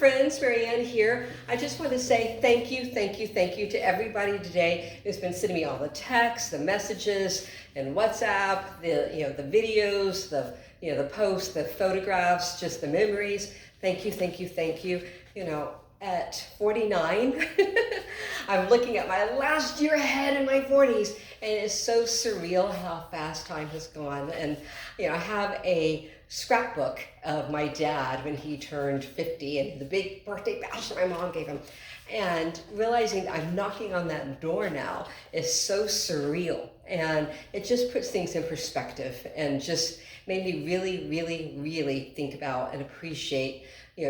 friends, Marianne here. I just want to say thank you to everybody today who's been sending me all the texts, the messages, and WhatsApp, the videos, the posts, the photographs, just the memories. Thank you. At 49, I'm looking at my last year ahead in my 40s, and it's so surreal how fast time has gone. And I have a scrapbook of my dad when he turned 50 and the big birthday bash that my mom gave him. And realizing I'm knocking on that door now is so surreal. And it just puts things in perspective and just made me really think about and appreciate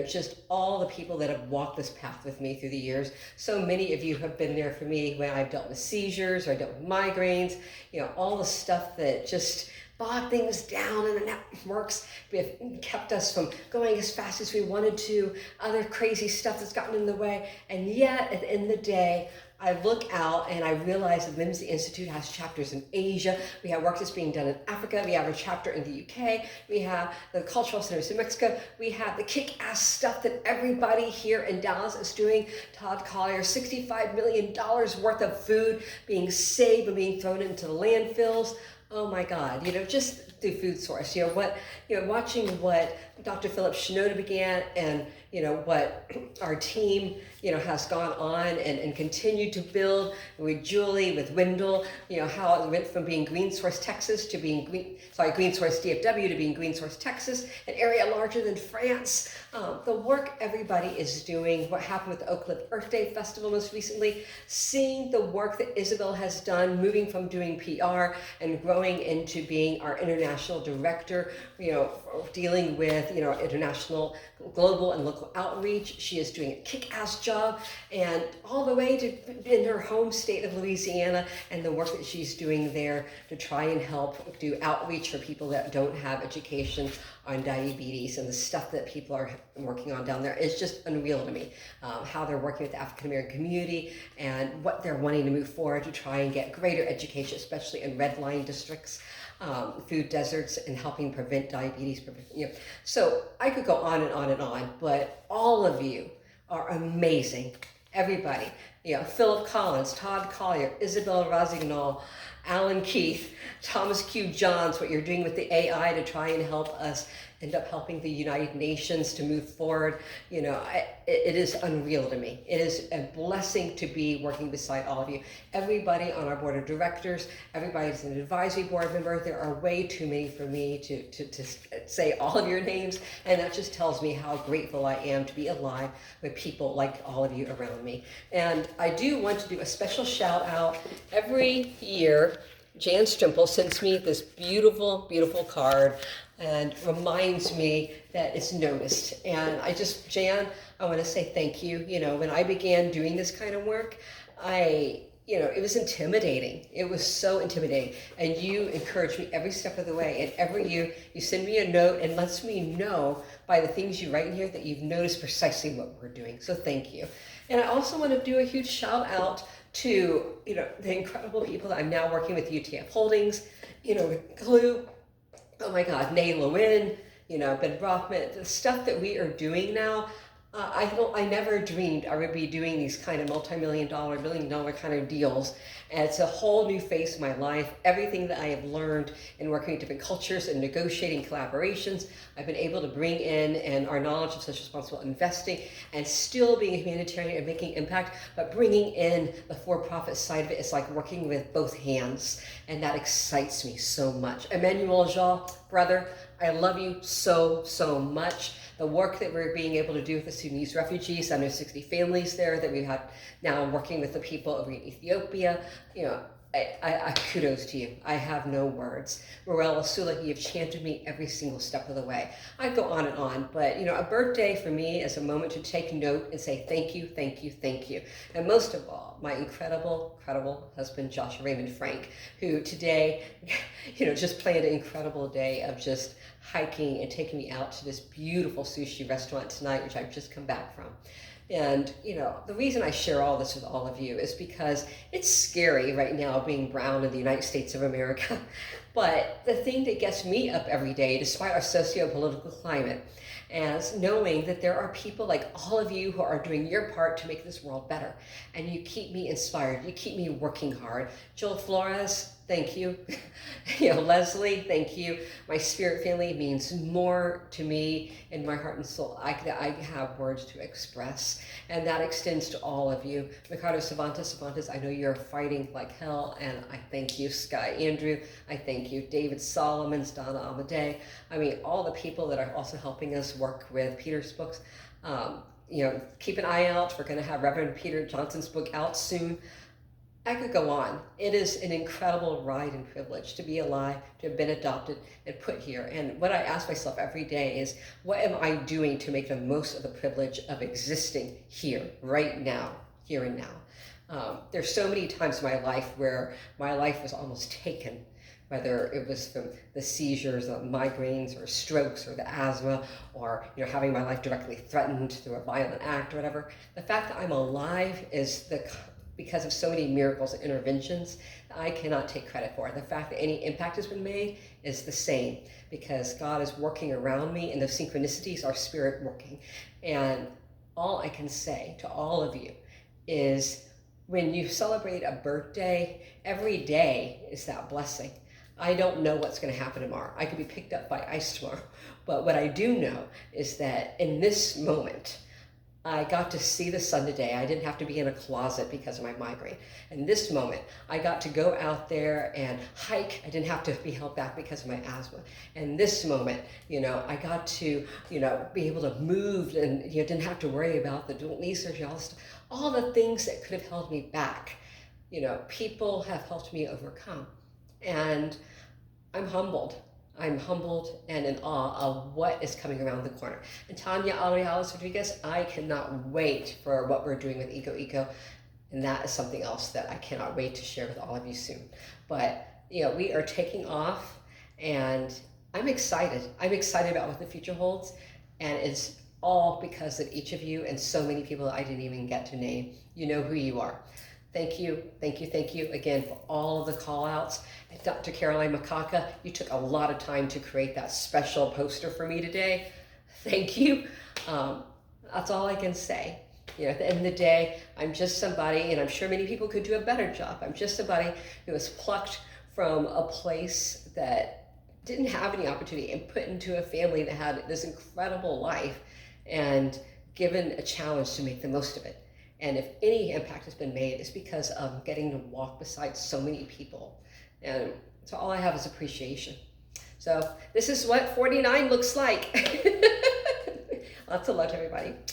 just all the people that have walked this path with me through the years. So many of you have been there for me when I've dealt with seizures or I dealt with migraines, all the stuff that just bogged things down and the networks have kept us from going as fast as we wanted to, other crazy stuff that's gotten in the way. And yet at the end of the day, I look out and I realize the Whimsy Institute has chapters in Asia. We have work that's being done in Africa. We have a chapter in the UK. We have the cultural centers in Mexico. We have the kick-ass stuff that everybody here in Dallas is doing. Todd Collier, $65 million worth of food being saved and being thrown into the landfills. Oh my God, just through food source, watching what Dr. Philip Shinoda began and, what our team, has gone on and continued to build with Julie, with Wendell, how it went from being Green Source, Texas to being Green Source DFW to being Green Source, Texas, an area larger than France. The work everybody is doing, what happened with the Oak Cliff Earth Day Festival most recently, seeing the work that Isabel has done, moving from doing PR and growing into being our international director, dealing with, international, global and local outreach. She is doing a kick-ass job, and all the way to in her home state of Louisiana and the work that she's doing there to try and help do outreach for people that don't have education on diabetes, and the stuff that people are working on down there is just unreal to me. How they're working with the African American community and what they're wanting to move forward to try and get greater education, especially in red line districts, food deserts, and helping prevent diabetes. So I could go on and on, but all of you are amazing. Everybody, Philip Collins, Todd Collier, Isabel Rosignol, Alan Keith, Thomas Q. Johns, what you're doing with the AI to try and help us end up helping the United Nations to move forward. It is unreal to me. It is a blessing to be working beside all of you. Everybody on our board of directors, everybody's an advisory board member. There are way too many for me to say all of your names, and that just tells me how grateful I am to be alive with people like all of you around me. And I do want to do a special shout out. Every year, Jan Strimple sends me this beautiful card and reminds me that it's noticed. And Jan, I want to say thank you. When I began doing this kind of work, it was intimidating. It was so intimidating. And you encouraged me every step of the way. And every year you send me a note and lets me know by the things you write in here that you've noticed precisely what we're doing. So thank you. And I also want to do a huge shout out to, the incredible people that I'm now working with UTF Holdings, Glue, oh my God, Nay Lewin, Ben Brockman, the stuff that we are doing now. I never dreamed I would be doing these kind of multi-million dollar, billion-dollar kind of deals. And it's a whole new phase of my life. Everything that I have learned in working with different cultures and negotiating collaborations, I've been able to bring in, and our knowledge of social responsible investing, and still being a humanitarian and making impact, but bringing in the for-profit side of it. It's like working with both hands, and that excites me so much. Emmanuel Jean, brother, I love you so much. The work that we're being able to do with the Sudanese refugees, under 60 families there that we had now working with the people over in Ethiopia, I kudos to you. I have no words. Morella Sula, you've chanted me every single step of the way. I go on and on, but a birthday for me is a moment to take note and say thank you. And most of all, my incredible husband, Joshua Raymond Frank, who today, just planned an incredible day of just hiking and taking me out to this beautiful sushi restaurant tonight, which I've just come back from. And, the reason I share all this with all of you is because it's scary right now being brown in the United States of America. But the thing that gets me up every day, despite our socio-political climate, as knowing that there are people like all of you who are doing your part to make this world better. And you keep me inspired. You keep me working hard. Joel Flores, thank you. Leslie, thank you. My spirit family means more to me in my heart and soul. I have words to express, and that extends to all of you. Ricardo Cervantes, I know you're fighting like hell, and I thank you. Sky Andrew, I thank you. David Solomons, Donna Amadei. I mean, all the people that are also helping us work with Peter's books. Keep an eye out. We're going to have Reverend Peter Johnson's book out soon. I could go on. It is an incredible ride and privilege to be alive, to have been adopted and put here. And what I ask myself every day is, what am I doing to make the most of the privilege of existing here, right now, here and now? There's so many times in my life where my life was almost taken, whether it was from the seizures, the migraines, or strokes, or the asthma, or having my life directly threatened through a violent act or whatever. The fact that I'm alive is because of so many miracles and interventions that I cannot take credit for. The fact that any impact has been made is the same, because God is working around me, and those synchronicities are spirit working. And all I can say to all of you is, when you celebrate a birthday, every day is that blessing. I don't know what's going to happen tomorrow. I could be picked up by ice tomorrow. But what I do know is that in this moment, I got to see the sun today. I didn't have to be in a closet because of my migraine. In this moment, I got to go out there and hike. I didn't have to be held back because of my asthma. And this moment, I got to, be able to move, and didn't have to worry about the dual knee surgery, all the things that could have held me back. People have helped me overcome. And I'm humbled. I'm humbled and in awe of what is coming around the corner. And Tanya Ariales Rodriguez, I cannot wait for what we're doing with Eco. And that is something else that I cannot wait to share with all of you soon. But, we are taking off, and I'm excited. I'm excited about what the future holds. And it's all because of each of you and so many people that I didn't even get to name. You know who you are. Thank you again for all of the call outs. And Dr. Caroline Makaka, you took a lot of time to create that special poster for me today. Thank you. That's all I can say. At the end of the day, I'm just somebody, and I'm sure many people could do a better job. I'm just somebody who was plucked from a place that didn't have any opportunity and put into a family that had this incredible life and given a challenge to make the most of it. And if any impact has been made, it's because of getting to walk beside so many people. And so all I have is appreciation. So this is what 49 looks like. Lots of love to everybody.